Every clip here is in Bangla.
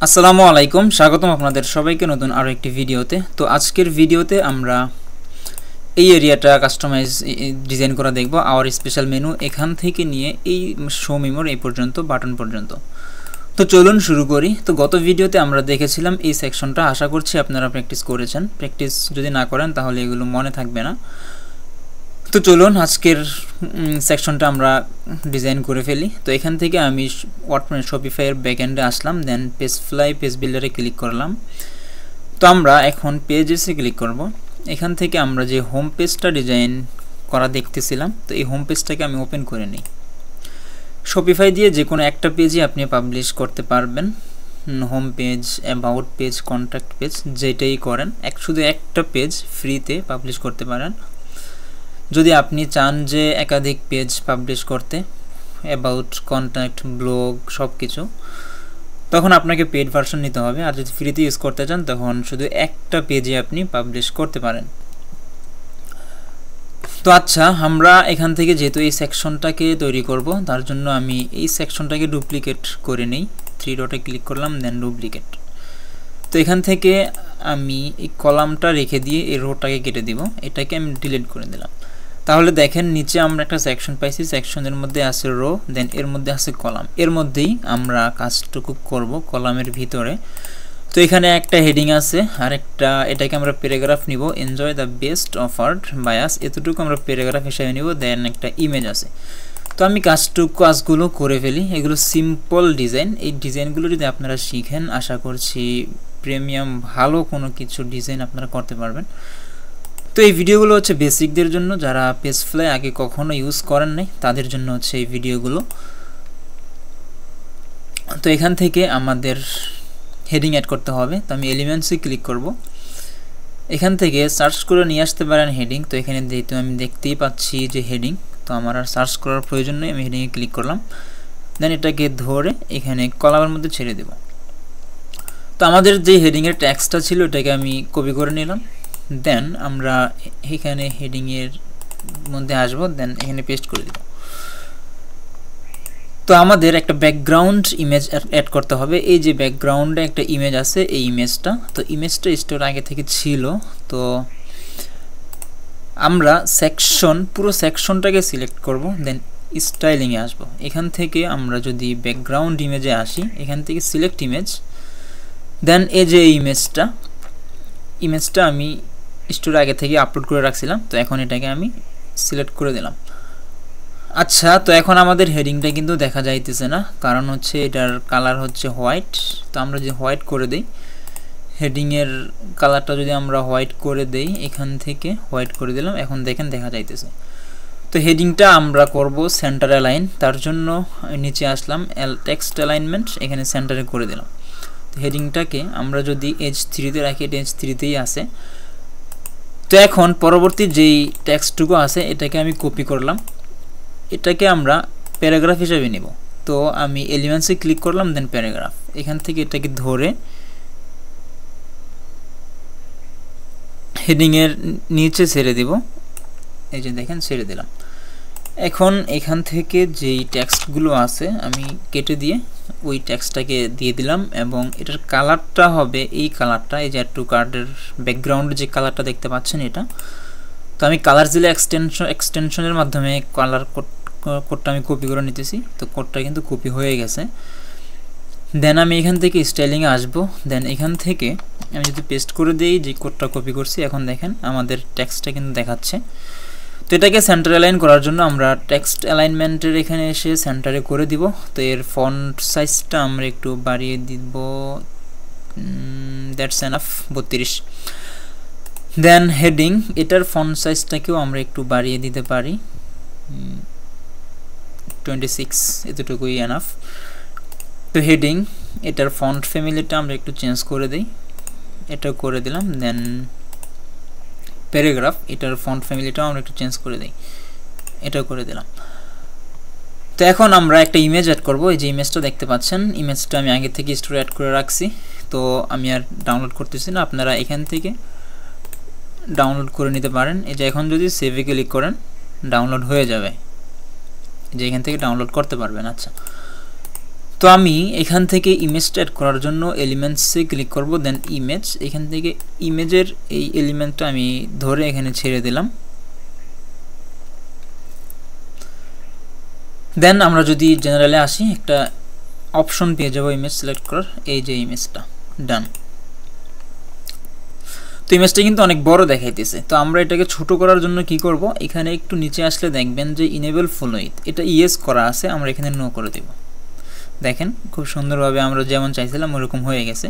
আসসালামু আলাইকুম, স্বাগতম আপনাদের সবাইকে নতুন আরো একটি ভিডিওতে। তো আজকের ভিডিওতে আমরা এই এরিয়াটা কাস্টমাইজ ডিজাইন করা দেখব। আওয়ার স্পেশাল মেনু এখান থেকে নিয়ে এই শো মেমোর এই পর্যন্ত বাটন পর্যন্ত। তো চলুন শুরু করি। তো গত ভিডিওতে আমরা দেখেছিলাম এই সেকশনটা, আশা করছি আপনারা প্র্যাকটিস করেছেন। প্র্যাকটিস যদি না করেন তাহলে এগুলো মনে থাকবে না। তো চলুন আজকের সেকশনটা আমরা ডিজাইন করে ফেলি। তো এখান থেকে আমি শপিফাইয়ের ব্যাকএন্ডে আসলাম, দেন পেজফ্লাই পেজ বিল্ডারে ক্লিক করলাম। তো আমরা এখন পেজেসে ক্লিক করব। এখান থেকে আমরা যে হোম পেজটা ডিজাইন করা দেখতেছিলাম, তো এই হোম পেজটাকে আমি ওপেন করে নিই। শপিফাই দিয়ে যে কোনো একটা পেজই আপনি পাবলিশ করতে পারবেন, home page, about page, contact page, যেটাই করেন শুধু একটা পেজ ফ্রিতে পাবলিশ করতে পারেন। যদি আপনি চান যে একাধিক পেজ পাবলিশ করতে, অ্যাবাউট, কন্ট্যাক্ট, ব্লগ সব কিছু, তখন আপনাকে পেড ভার্সন নিতে হবে। আর যদি ফ্রিতে ইউজ করতে চান তখন শুধু একটা পেজে আপনি পাবলিশ করতে পারেন। তো আচ্ছা, আমরা এখান থেকে যেহেতু এই সেকশনটাকে তৈরি করব, তার জন্য আমি এই সেকশনটাকে ডুপ্লিকেট করে নিই। 3 ডটে ক্লিক করলাম, দেন ডুপ্লিকেট। তো এখান থেকে আমি এই কলামটা রেখে দিয়ে এই রোটাকে কেটে দিব, এটাকে আমি ডিলিট করে দিলাম। তাহলে দেখেন নিচে আমরা একটা সেকশন পাইছি, সেকশনের মধ্যে আছে রো, দেন এর মধ্যে আছে কলাম। এর মধ্যেই আমরা কাজটুকু করব কলামের ভিতরে। তো এখানে একটা হেডিং আছে, আর একটা, এটাকে আমরা প্যারাগ্রাফ নিব, enjoy the best offered by us, এতটুকু আমরা প্যারাগ্রাফ হিসেবে নিব। দেন একটা ইমেজ আছে। তো আমি কাজগুলো করে ফেলি। এগুলো সিম্পল ডিজাইন। এই ডিজাইনগুলো যদি আপনারা শিখেন, আশা করছি প্রিমিয়াম ভালো কোনো কিছু ডিজাইন আপনারা করতে পারবেন। তো এই ভিডিওগুলো হচ্ছে বেসিকদের জন্য, যারা পেজফ্লাই আগে কখনো ইউজ করেন নাই তাদের জন্য হচ্ছে এই ভিডিওগুলো। তো এখান থেকে আমাদের হেডিং অ্যাড করতে হবে। তো আমি এলিমেন্টসে ক্লিক করব। এখান থেকে সার্চ করে নিয়ে আসতে পারেন হেডিং। তো এখানে যেহেতু আমি দেখতেই পাচ্ছি যে হেডিং, তো আমার আর সার্চ করার প্রয়োজন নেই, আমি হেডিংয়ে ক্লিক করলাম। দেন এটাকে ধরে এখানে কলামের মধ্যে ছেড়ে দেব। তো আমাদের যে হেডিংয়ের ট্যাক্সটা ছিল এটাকে আমি কপি করে নিলাম। দেন আমরা এখানে হেডিংয়ের মধ্যে আসবো, দেন এখানে পেস্ট করে দেব। তো আমাদের একটা ব্যাকগ্রাউন্ড ইমেজ অ্যাড করতে হবে। এই যে ব্যাকগ্রাউন্ডে একটা ইমেজ আছে, এই ইমেজটা, তো ইমেজটা স্টোর আগে থেকে ছিল। তো আমরা পুরো সেকশনটাকে সিলেক্ট করব, দেন স্টাইলিংয়ে আসবো। এখান থেকে আমরা যদি ব্যাকগ্রাউন্ড ইমেজে আসি, এখান থেকে সিলেক্ট ইমেজ, দেন এই যে ইমেজটা আমি স্টোর আগে থেকে আপলোড করে রাখছিলাম। তো এখন এটাকে আমি সিলেক্ট করে দিলাম। আচ্ছা, তো এখন আমাদের হেডিংটা কিন্তু দেখা যাইতেছে না, কারণ হচ্ছে এটার কালার হচ্ছে হোয়াইট। তো আমরা যে হোয়াইট করে দেই, হেডিংয়ের কালারটা যদি আমরা হোয়াইট করে দেই, এখান থেকে হোয়াইট করে দিলাম, এখন দেখেন দেখা যাইতেছে। তো হেডিংটা আমরা করব সেন্টার অ্যালাইন, তার জন্য নিচে আসলাম, টেক্সট অ্যালাইনমেন্ট, এখানে সেন্টারে করে দিলাম। তো হেডিংটাকে আমরা যদি H3-তে রাখি, এটা H3-তেই আছে। তো এখন পরবর্তী যেই টেক্সটটুকু আছে এটাকে আমি কপি করলাম, এটাকে আমরা প্যারাগ্রাফ হিসেবে নিব। তো আমি এলিমেন্টসে ক্লিক করলাম, দেন প্যারাগ্রাফ, এখান থেকে এটাকে ধরে হেডিংয়ের নিচে ছেড়ে দিব। এই যে দেখেন ছেড়ে দিলাম। এখন এখান থেকে যেই টেক্সটগুলো আছে আমি কেটে দিয়ে ওই টেক্সটটাকে দিয়ে দিলাম, এবং এটার কালারটা হবে এই কালারটা, এই যে টু কার্ডের ব্যাকগ্রাউন্ডে যে কালারটা দেখতে পাচ্ছেন এটা। তো আমি কালার জিলা এক্সটেনশনের মাধ্যমে কালার কোডটা আমি কপি করে নিতেছি। তো কোডটা কিন্তু কপি হয়ে গেছে। দেন আমি এখান থেকে স্টাইলিংয়ে আসবো। দেন এখান থেকে আমি যদি পেস্ট করে দিই যে কোডটা কপি করছি, এখন দেখেন আমাদের টেক্সটটা কিন্তু দেখাচ্ছে। তো এটাকে সেন্টার অ্যালাইন করার জন্য আমরা টেক্সট অ্যালাইনমেন্টের এখানে এসে সেন্টারে করে দিব। তো এর ফন্ট সাইজটা আমরা একটু বাড়িয়ে দিব, দ্যাটস এনাফ, 32। দেন হেডিং, এটার ফন্ট সাইজটাকেও আমরা একটু বাড়িয়ে দিতে পারি, 26, এতটুকুই এনাফ। তো হেডিং, এটার ফন্ট ফ্যামিলিটা আমরা একটু চেঞ্জ করে দিই, এটা করে দিলাম। দেন প্যারাগ্রাফ, এটার ফন্ট ফ্যামিলিটাও আমরা একটু চেঞ্জ করে দিই, এটা করে দিলাম। তো এখন আমরা একটা ইমেজ অ্যাড করব। এই যে ইমেজটা দেখতে পাচ্ছেন, ইমেজটা আমি আগে থেকে স্টোরে অ্যাড করে রাখছি। তো আমি আর ডাউনলোড করতেছি না, আপনারা এখান থেকে ডাউনলোড করে নিতে পারেন। এই যে এখন যদি সেভে ক্লিক করেন ডাউনলোড হয়ে যাবে, যে এখান থেকে ডাউনলোড করতে পারবেন। আচ্ছা, তো আমি এখান থেকে ইমেজটা অ্যাড করার জন্য এলিমেন্টসে ক্লিক করব, দেন ইমেজ। এখান থেকে ইমেজের এই এলিমেন্টটা আমি ধরে এখানে ছেড়ে দিলাম। দেন আমরা যদি জেনারেলে আসি, একটা অপশন পেয়ে যাব ইমেজ সিলেক্ট করার, এই যে ইমেজটা, ডান। তো ইমেজটা কিন্তু অনেক বড় দেখাইতেছে। তো আমরা এটাকে ছোট করার জন্য কি করব, এখানে একটু নিচে আসলে দেখবেন যে ইনেবল ফুল উইথ, এটা ইয়েস করা আছে, আমরা এখানে নো করে দেব। দেখেন খুব সুন্দরভাবে আমরা যেমন চাইছিলাম ওরকম হয়ে গেছে,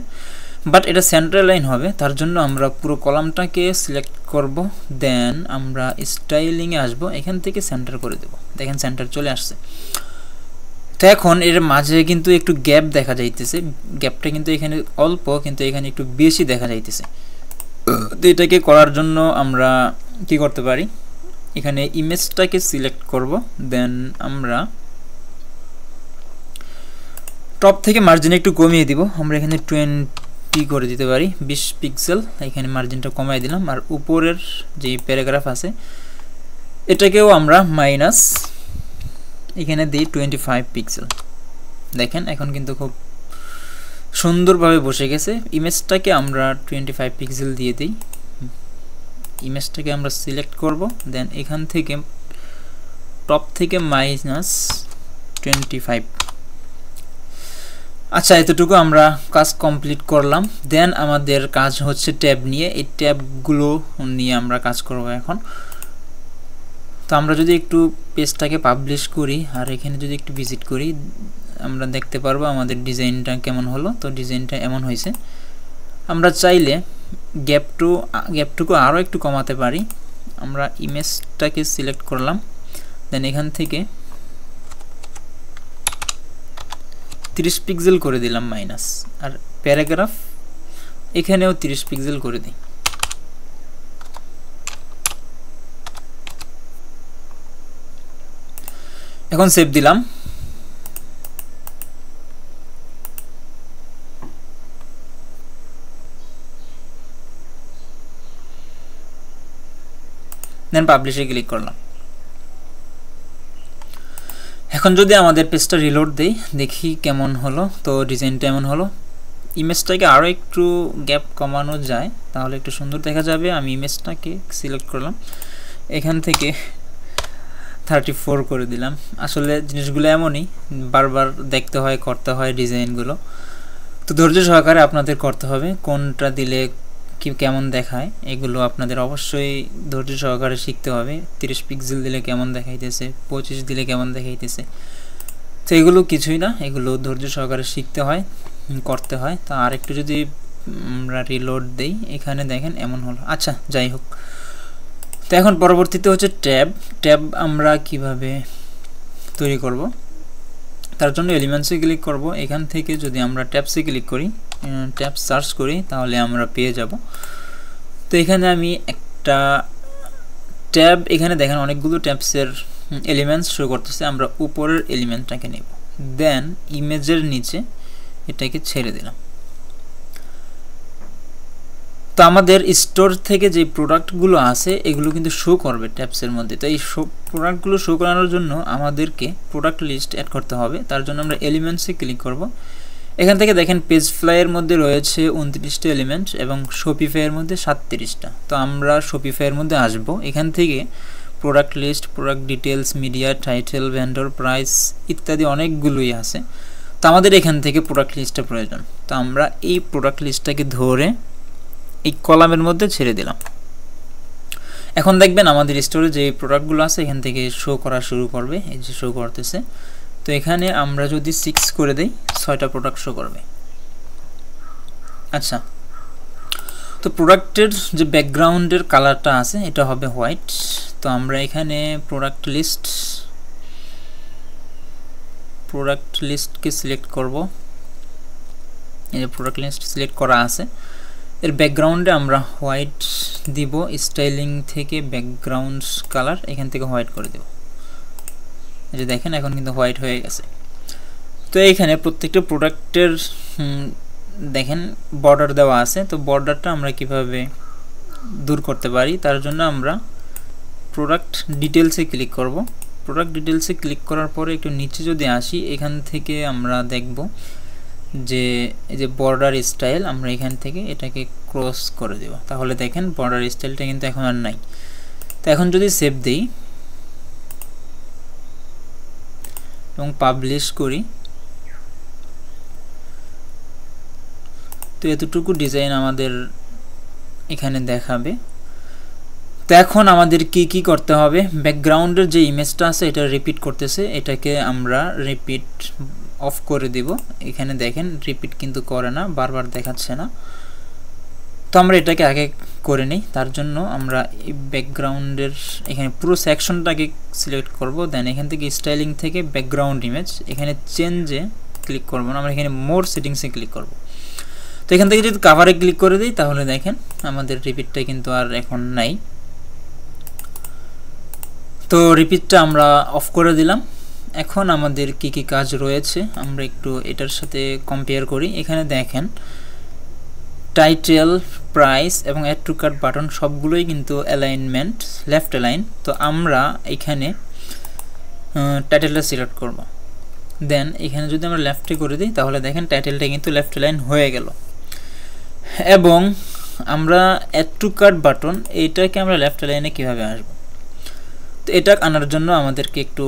বাট এটা সেন্টার লাইন হবে, তার জন্য আমরা পুরো কলামটাকে সিলেক্ট করব, দেন আমরা স্টাইলিংয়ে আসব, এখান থেকে সেন্টার করে দেব। দেখেন সেন্টার চলে আসছে। তো এখন এর মাঝে কিন্তু একটু গ্যাপ দেখা যাইতেছে, গ্যাপটা কিন্তু এখানে অল্প, কিন্তু এখানে একটু বেশি দেখা যাইতেছে। তো এটাকে করার জন্য আমরা কি করতে পারি, এখানে ইমেজটাকে সিলেক্ট করব, দেন আমরা টপ থেকে মার্জিন একটু কমিয়ে দিব, আমরা এখানে 20 করে দিতে পারি, 20 পিক্সেল, এখানে মার্জিনটা কমাই দিলাম। আর উপরের যে প্যারাগ্রাফ আছে এটাকেও আমরা মাইনাস এখানে দিই 25 পিক্সেল। দেখেন এখন কিন্তু খুব সুন্দরভাবে বসে গেছে। ইমেজটাকে আমরা 25 পিক্সেল দিয়ে দিই, ইমেজটাকে আমরা সিলেক্ট করব, দেন এখান থেকে টপ থেকে মাইনাস 25। আচ্ছা, এতটুকু আমরা কাজ কমপ্লিট করলাম। দেন আমাদের কাজ হচ্ছে ট্যাব নিয়ে, এই ট্যাবগুলো নিয়ে আমরা কাজ করব এখন। তো আমরা যদি একটু পেজটাকে পাবলিশ করি আর এখানে যদি একটু ভিজিট করি, আমরা দেখতে পারবো আমাদের ডিজাইনটা কেমন হলো। তো ডিজাইনটা এমন হয়েছে। আমরা চাইলে গ্যাপটুকু আরও একটু কমাতে পারি। আমরা ইমেজটাকে সিলেক্ট করলাম, দেন এখান থেকে 30 পিক্সেল করে দিলাম মাইনাস, আর প্যারাগ্রাফ এখানেও 30 পিক্সেল করে দিই। এখন সেভ দিলাম। দেন পাবলিশে ক্লিক করলাম। এখন যদি আমাদের পেজটা রিলোড দেই, দেখি কেমন হলো। তো ডিজাইনটা এমন হলো। ইমেজটাকে আরও একটু গ্যাপ কমানো যায় তাহলে একটু সুন্দর দেখা যাবে। আমি ইমেজটাকে সিলেক্ট করলাম, এখান থেকে 34 করে দিলাম। আসলে জিনিসগুলো এমনই, বারবার দেখতে হয়, করতে হয় ডিজাইনগুলো। তো ধৈর্য সহকারে আপনাদের করতে হবে, কোনটা দিলে কি কেমন দেখায় এগুলো আপনাদের অবশ্যই ধৈর্য সহকারে শিখতে হবে। 30 পিক্সেল দিলে কেমন দেখাইতেছে, 25 দিলে কেমন দেখাইতেছে, তো এগুলো কিছুই না, এগুলো ধৈর্য সহকারে শিখতে হয়, করতে হয়। তো আর একটু যদি আমরা রিলোড দেই, এখানে দেখেন এমন হলো। আচ্ছা, যাই হোক। তো এখন পরবর্তীতে হচ্ছে ট্যাব আমরা কিভাবে তৈরি করব, তার জন্য এলিমেন্টসে ক্লিক করব। এখান থেকে যদি আমরা ট্যাবসে ক্লিক করি, ট্যাব সার্চ করি, তাহলে আমরা পেয়ে যাব। তো এখানে আমি একটা ট্যাব, এখানে দেখেন অনেকগুলো ট্যাবসের এলিমেন্টস শো করতেছে। আমরা উপরের এলিমেন্টটাকে নেব, দেন ইমেজের নিচে এটাকে ছেড়ে দিলাম। তো আমাদের স্টোর থেকে যে প্রোডাক্টগুলো আছে এগুলো কিন্তু শো করবে ট্যাবসের মধ্যে। তো এই প্রোডাক্টগুলো শো করানোর জন্য আমাদেরকে প্রোডাক্ট লিস্ট অ্যাড করতে হবে। তার জন্য আমরা এলিমেন্টসে ক্লিক করব। এখান থেকে দেখেন পেজ ফ্লাইয়ের মধ্যে রয়েছে 29টা এলিমেন্ট এবং শপিফাইয়ের মধ্যে 37টা। তো আমরা শপিফাইয়ের মধ্যে আসব। এখান থেকে product list, product details, media, title, vendor, price ইত্যাদি অনেকগুলোই আছে। তো আমাদের এখান থেকে প্রোডাক্ট লিস্টটা প্রয়োজন। তো আমরা এই প্রোডাক্ট লিস্টটাকে ধরে এই কলামের মধ্যে ছেড়ে দিলাম। এখন দেখবেন আমাদের স্টোরে যে প্রোডাক্টগুলো আছে এখান থেকে শো করা শুরু করবে। এই যে শো করতেছে। তো এখানে আমরা যদি 6 করে দেই, 6টা প্রোডাক্ট শো করবে। আচ্ছা, তো প্রোডাক্টের যে ব্যাকগ্রাউন্ডের কালারটা আছে এটা হবে হোয়াইট। তো আমরা এখানে প্রোডাক্ট লিস্টকে সিলেক্ট করব। এই যে প্রোডাক্ট লিস্ট সিলেক্ট করা আছে, এর ব্যাকগ্রাউন্ডে আমরা হোয়াইট দিব। স্টাইলিং থেকে ব্যাকগ্রাউন্ড কালার এখান থেকে হোয়াইট করে দেব। এই যে দেখেন এখন কিন্তু হোয়াইট হয়ে গেছে। তো এইখানে প্রত্যেকটা প্রোডাক্টের দেখেন বর্ডার দেওয়া আছে। তো বর্ডারটা আমরা কিভাবে দূর করতে পারি, তার জন্য আমরা প্রোডাক্ট ডিটেলসে ক্লিক করব। প্রোডাক্ট ডিটেলসে ক্লিক করার পরে একটু নিচে যদি আসি, এখান থেকে আমরা দেখব যে এই যে বর্ডার স্টাইল, আমরা এখান থেকে এটাকে ক্রস করে দেব। তাহলে দেখেন বর্ডার স্টাইলটা কিন্তু এখন আর নাই। তো এখন যদি সেভ দেই এবং পাবলিশ করি, তো এতটুকু ডিজাইন আমাদের এখানে দেখাবে। তো এখন আমাদের কি করতে হবে, ব্যাকগ্রাউন্ডের যে ইমেজটা আছে এটা রিপিট করতেছে, এটাকে আমরা রিপিট অফ করে দিব। এখানে দেখেন রিপিট কিন্তু করে না, বারবার দেখাচ্ছে না। তো আমরা এটাকে আগে করে নিই। তার জন্য আমরা এই ব্যাকগ্রাউন্ডের এখানে পুরো সেকশনটাকে সিলেক্ট করব, দেন এখান থেকে স্টাইলিং থেকে ব্যাকগ্রাউন্ড ইমেজ, এখানে চেঞ্জে ক্লিক করব না, আমরা এখানে মোর সেটিংসে ক্লিক করব। তো এখান থেকে যদি কাভারে ক্লিক করে দিই তাহলে দেখেন আমাদের রিপিটটা কিন্তু আর এখন নাই। তো রিপিটটা আমরা অফ করে দিলাম। এখন আমাদের কি কাজ রয়েছে আমরা একটু এটার সাথে কম্পেয়ার করি। এখানে দেখেন টাইটেল, প্রাইস এবং অ্যাড টু কার্ট বাটন সবগুলোই কিন্তু অ্যালাইনমেন্ট লেফট অ্যালাইন। তো আমরা এখানে টাইটেলটা সিলেক্ট করব, দেন এখানে যদি আমরা লেফটে করে দিই তাহলে দেখেন টাইটেলটা কিন্তু লেফট অ্যালাইন হয়ে গেল। এবং আমরা অ্যাড টু কার্ট বাটন এইটাকে আমরা লেফট অ্যালাইনে কীভাবে আসবো, তো এটা আনার জন্য আমাদেরকে একটু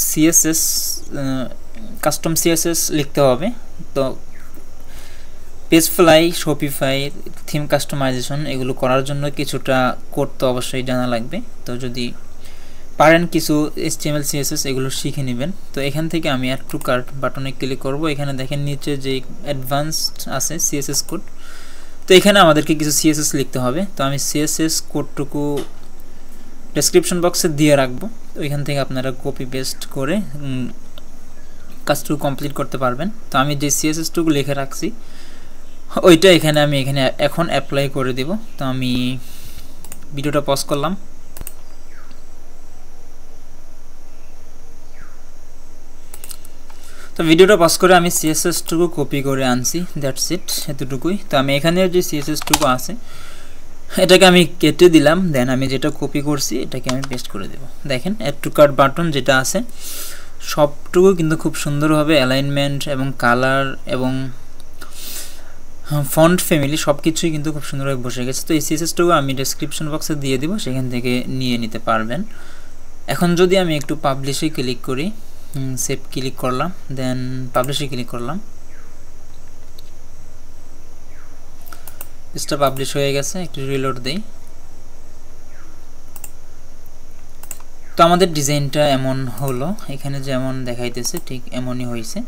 সিএসএস কাস্টম সিএসএস লিখতে হবে। তো পেজফ্লাই, শপিফাই, থিম কাস্টমাইজেশন এগুলো করার জন্য কিছুটা কোড তো অবশ্যই জানা লাগবে। তো যদি পারেন কিছু HTML CSS এগুলো শিখে নেবেন। তো এখান থেকে আমি অ্যাড টু কার্ট বাটনে ক্লিক করব। এখানে দেখেন নিচে যে অ্যাডভান্সড আছে CSS কোড, তো এখানে আমাদেরকে কিছু CSS লিখতে হবে। তো আমি CSS কোডটুকু ডেসক্রিপশন বক্সে দিয়ে রাখবো, তো এখান থেকে আপনারা কপি পেস্ট করে কাজটুকু কমপ্লিট করতে পারবেন। তো আমি যে CSSটুকু লিখে রাখছি ওইটা আমি এখানে এখন অ্যাপ্লাই করে দিব। তো আমি ভিডিওটা পজ করলাম। তো ভিডিওটা পজ করে আমি CSSটুকু কপি করে আনছি, দ্যাটস ইট, এতটুকুই। তো আমি এখানে যে CSSটুকু আছে এটাকে আমি কেটে দিলাম, দেন আমি যেটা কপি করছি এটাকে আমি পেস্ট করে দেব। দেখেন অ্যাড টু কার্ট বাটন যেটা আছে সবটুকু কিন্তু খুব সুন্দরভাবে অ্যালাইনমেন্ট এবং কালার এবং ফন্ট ফ্যামিলি সব কিছুই কিন্তু খুব সুন্দরভাবে বসে গেছে। তো এই CSSটুকু আমি ডেসক্রিপশন বক্সে দিয়ে দিব, সেখান থেকে নিয়ে নিতে পারবেন। এখন যদি আমি একটু পাবলিশে ক্লিক করি, সেভ ক্লিক করলাম, দেন পাবলিশে ক্লিক করলাম, পেজটা পাবলিশ হয়ে গেছে। একটু রিলোড দেই। তো আমাদের ডিজাইনটা এমন হলো, এখানে যেমন দেখাইতেছে ঠিক এমনই হয়েছে।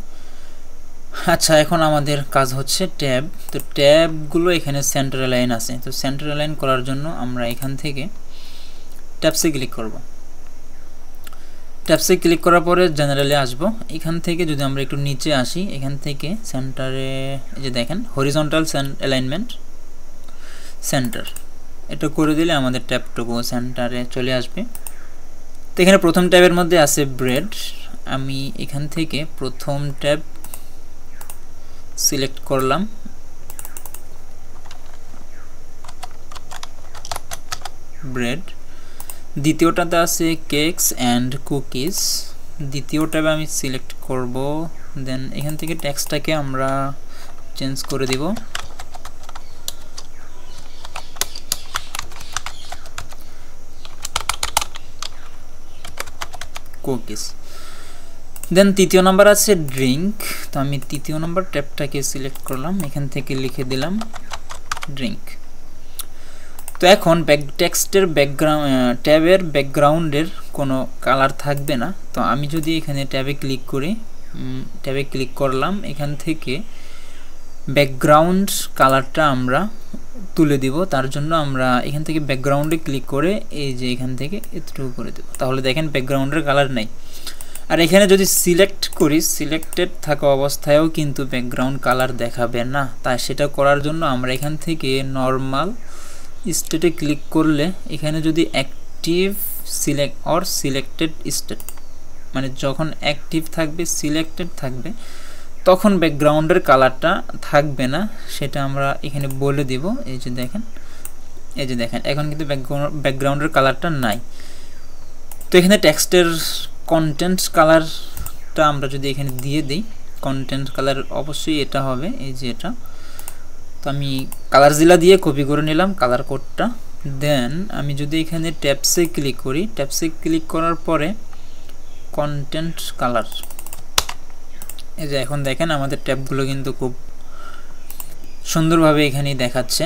আচ্ছা, এখন আমাদের কাজ হচ্ছে ট্যাব। তো ট্যাবগুলো এখানে সেন্টার অ্যালাইন আছে। তো সেন্টার অ্যালাইন করার জন্য আমরা এখান থেকে ট্যাবসে ক্লিক করব। ট্যাবসে ক্লিক করার পরে জেনারেলে আসব। এখান থেকে যদি আমরা একটু নিচে আসি, এখান থেকে সেন্টারে এই যে দেখেন হরিজন্টাল অ্যালাইনমেন্ট সেন্টার, এটা করে দিলে আমাদের ট্যাবটুকু সেন্টারে চলে আসবে। তো এখানে প্রথম ট্যাবের মধ্যে আছে ব্রেড। আমি এখান থেকে প্রথম ট্যাব সিলেক্ট করলাম, ব্রেড। দ্বিতীয়টাতে আছে কেকস অ্যান্ড কুকিজ, দ্বিতীয় ট্যাবে আমি সিলেক্ট করব। দেন এখান থেকে টেক্সটটাকে আমরা চেঞ্জ করে দিব, কুকিজ। দেন তৃতীয় নাম্বার আছে ড্রিঙ্ক। তো আমি তৃতীয় নাম্বার ট্যাবটাকে সিলেক্ট করলাম, এখান থেকে লিখে দিলাম ড্রিঙ্ক। তো এখন টেক্সটের ট্যাবের ব্যাকগ্রাউন্ডের কোনো কালার থাকবে না। তো আমি যদি এখানে ট্যাবে ক্লিক করি, ট্যাবে ক্লিক করলাম, এখান থেকে ব্যাকগ্রাউন্ড কালারটা আমরা তুলে দিব। তার জন্য আমরা এখান থেকে ব্যাকগ্রাউন্ডে ক্লিক করে এই যে এখান থেকে এতটুকু করে দেব। তাহলে দেখেন ব্যাকগ্রাউন্ডের কালার নাই। আর এখানে যদি সিলেক্ট করি, সিলেক্টেড থাকা অবস্থায়ও কিন্তু ব্যাকগ্রাউন্ড কালার দেখাবে না। তাই সেটা করার জন্য আমরা এখান থেকে নর্মাল স্টেটে ক্লিক করলে এখানে যদি active select or selected state, মানে যখন অ্যাক্টিভ থাকবে সিলেক্টেড থাকবে তখন ব্যাকগ্রাউন্ডের কালারটা থাকবে না, সেটা আমরা এখানে বলে দিব। এই যে দেখেন এখন কিন্তু ব্যাকগ্রাউন্ডের কালারটা নাই। তো এখানে টেক্সটের কন্টেন্ট কালারটা আমরা যদি এখানে দিয়ে দিই, কন্টেন্ট কালার অবশ্যই এটা হবে, এই যে এটা। তো আমি কালারজিলা দিয়ে কপি করে নিলাম কালার কোডটা। দেন আমি যদি এখানে ট্যাবসে ক্লিক করি, ট্যাবসে ক্লিক করার পরে কন্টেন্ট কালার, এই যে এখন দেখেন আমাদের ট্যাবগুলো কিন্তু খুব সুন্দরভাবে এখানে দেখাচ্ছে।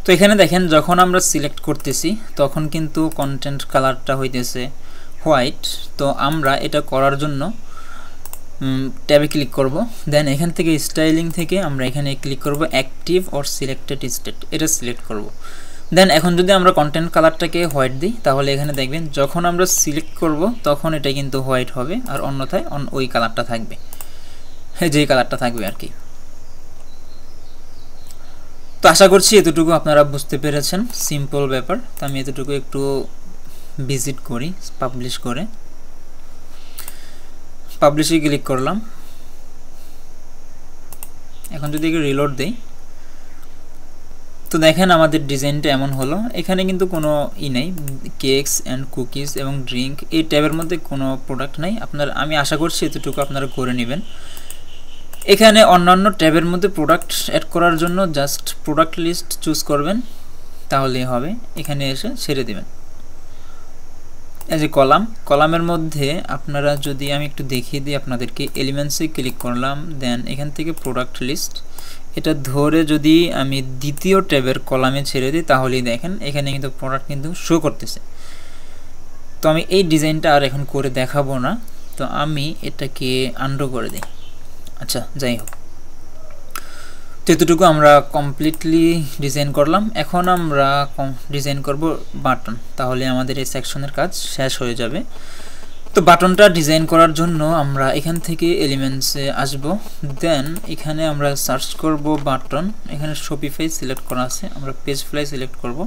তো এখানে দেখেন যখন আমরা সিলেক্ট করতেছি তখন কিন্তু কন্টেন্ট কালারটা হইতেছে হোয়াইট। তো আমরা এটা করার জন্য ট্যাবে ক্লিক করব, দেন এখান থেকে স্টাইলিং থেকে আমরা এখানে ক্লিক করব অ্যাক্টিভ অর সিলেক্টেড স্টেট, এটা সিলেক্ট করব। দেন এখন যদি আমরা কন্টেন্ট কালারটাকে হোয়াইট দিই তাহলে এখানে দেখবেন যখন আমরা সিলেক্ট করব তখন এটা কিন্তু হোয়াইট হবে, আর অন্যথায় ওই কালারটা থাকবে, যেই কালারটা থাকবে আর কি। তো আশা করছি এতটুকু আপনারা বুঝতে পেরেছেন, সিম্পল ব্যাপার। তো আমি এতটুকু একটু ভিজিট করি, পাবলিশ করে পাবলিশে ক্লিক করলাম। এখন যদি রিলোড দেই তো দেখেন আমাদের ডিজাইনটা এমন হলো। এখানে কিন্তু কোনো নেই, কেকস অ্যান্ড কুকিজ এবং ড্রিঙ্ক এই ট্যাবের মধ্যে কোনো প্রোডাক্ট নাই। আমি আশা করছি এতটুকু আপনারা করে নেবেন। এখানে অন্যান্য ট্যাবের মধ্যে প্রোডাক্ট অ্যাড করার জন্য জাস্ট প্রোডাক্ট লিস্ট চুজ করবেন, তাহলেই হবে। এখানে এসে ছেড়ে দেবেন। এই যে কলামের মধ্যে আপনারা যদি আমি একটু দেখিয়ে দিই আপনাদেরকে, এলিমেন্টসে ক্লিক করলাম, দেন এখান থেকে প্রোডাক্ট লিস্ট এটা ধরে যদি আমি দ্বিতীয় ট্যাবের কলামে ছেড়ে দিই তাহলেই দেখেন এখানে কিন্তু প্রোডাক্ট কিন্তু শো করতেছে। তো আমি এই ডিজাইনটা আর এখন করে দেখাবো না, তো আমি এটাকে আনডু করে দিই। আচ্ছা যাই হোক, তো এতটুকু আমরা কমপ্লিটলি ডিজাইন করলাম। এখন আমরা ডিজাইন করব বাটন, তাহলে আমাদের এই সেকশনের কাজ শেষ হয়ে যাবে। তো বাটনটা ডিজাইন করার জন্য আমরা এখান থেকে এলিমেন্টসে আসব, দেন এখানে আমরা সার্চ করব বাটন। এখানে শপিফাই সিলেক্ট করা আছে, আমরা পেজ ফ্লাই সিলেক্ট করব।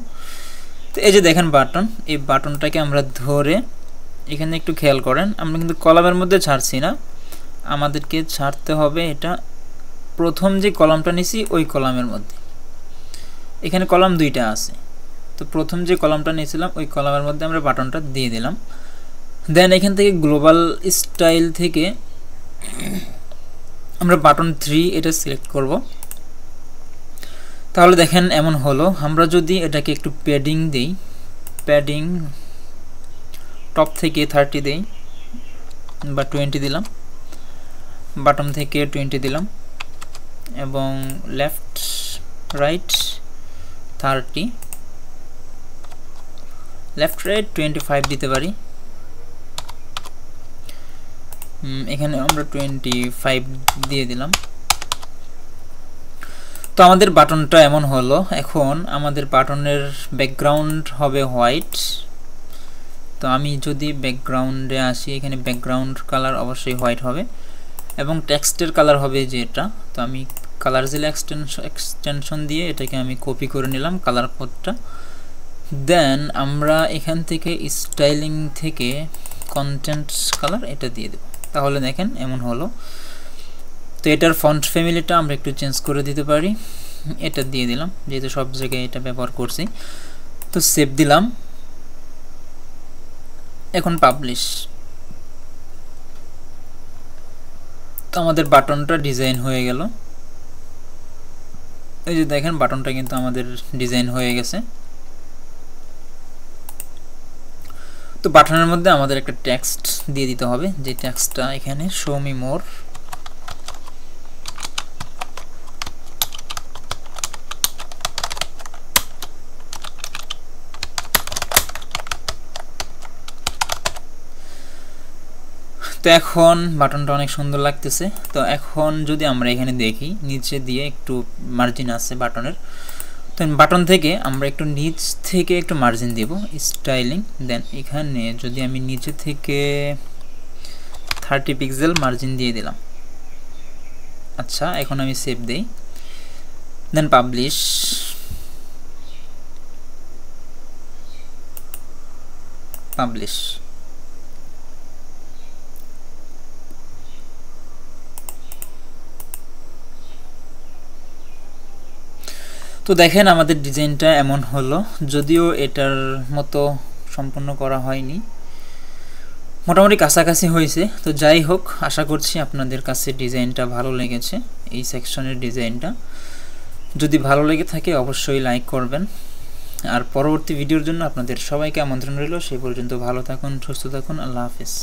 তো এই যে দেখেন বাটন, এই বাটনটাকে আমরা ধরে এখানে একটু খেয়াল করেন, আমরা কিন্তু কলামের মধ্যে ছাড়ছি না, আমাদেরকে ছাড়তে হবে এটা প্রথম যে কলামটা নিছি ওই কলামের মধ্যে। এখানে কলাম দুইটা আছে, তো প্রথম যে কলামটা নিয়েছিলাম ওই কলামের মধ্যে আমরা বাটনটা দিয়ে দিলাম। দেন এখান থেকে গ্লোবাল স্টাইল থেকে আমরা বাটন 3 এটা সিলেক্ট করব। তাহলে দেখেন এমন হলো। আমরা যদি এটাকে একটু প্যাডিং দেই, প্যাডিং টপ থেকে 30 দেই বা 20 দিলাম, বাটন থেকে 20 দিলাম, এবং লেফট রাইট 30, লেফট রাইট 25 দিতে পারি। এখানে আমরা 25 দিয়ে দিলাম। তো আমাদের বাটনটা এমন হলো। এখন আমাদের বাটনের ব্যাকগ্রাউন্ড হবে হোয়াইট। তো আমি যদি ব্যাকগ্রাউন্ডে আসি, এখানে ব্যাকগ্রাউন্ড কালার অবশ্যই হোয়াইট হবে এবং টেক্সটের কালার হবে যে এটা। তো আমি কালারজিলা এক্সটেনশন দিয়ে এটাকে আমি কপি করে নিলাম কালার কোডটা। দেন আমরা এখান থেকে স্টাইলিং থেকে কন্টেন্ট কালার এটা দিয়ে দেব। তাহলে দেখেন এমন হলো। তো এটার ফন্ট ফ্যামিলিটা আমরা একটু চেঞ্জ করে দিতে পারি, এটা দিয়ে দিলাম যেহেতু সব জায়গায় এটা ব্যবহার করছি। তো সেভ দিলাম। এখন পাবলিশ। তো আমাদের বাটনটা ডিজাইন হয়ে গেল। এই যে দেখেন বাটনটা কিন্তু আমাদের ডিজাইন হয়ে গেছে। তো বাটনের মধ্যে আমাদের একটা টেক্সট দিয়ে দিতে হবে, যে টেক্সটটা এখানে শো মি মোর। তো এখন বাটনটা অনেক সুন্দর লাগতেছে। তো এখন যদি আমরা এখানে দেখি নিচে দিয়ে একটু মার্জিন আছে বাটনের, তো বাটন থেকে আমরা একটু নিচ থেকে একটু মার্জিন দেব, স্টাইলিং। দেন এখানে যদি আমি নিচে থেকে 30 পিক্সেল মার্জিন দিয়ে দিলাম। আচ্ছা এখন আমি সেভ দেই, দেন পাবলিশ। পাবলিশ। তো তো দেখেন আমাদের ডিজাইনটা এমন হলো, যদিও এটার মতো সম্পূর্ণ করা হয়নি, মোটামুটি কাছাকাছি হয়েছে। তো যাই হোক, আশা করছি আপনাদের কাছে ডিজাইনটা ভালো লেগেছে। এই সেকশনের ডিজাইনটা যদি ভালো লেগে থাকে অবশ্যই লাইক করবেন। আর পরবর্তী ভিডিওর জন্য আপনাদের সবাইকে আমন্ত্রণ রইল। সেই পর্যন্ত ভালো থাকুন, সুস্থ থাকুন, আল্লাহ হাফেজ।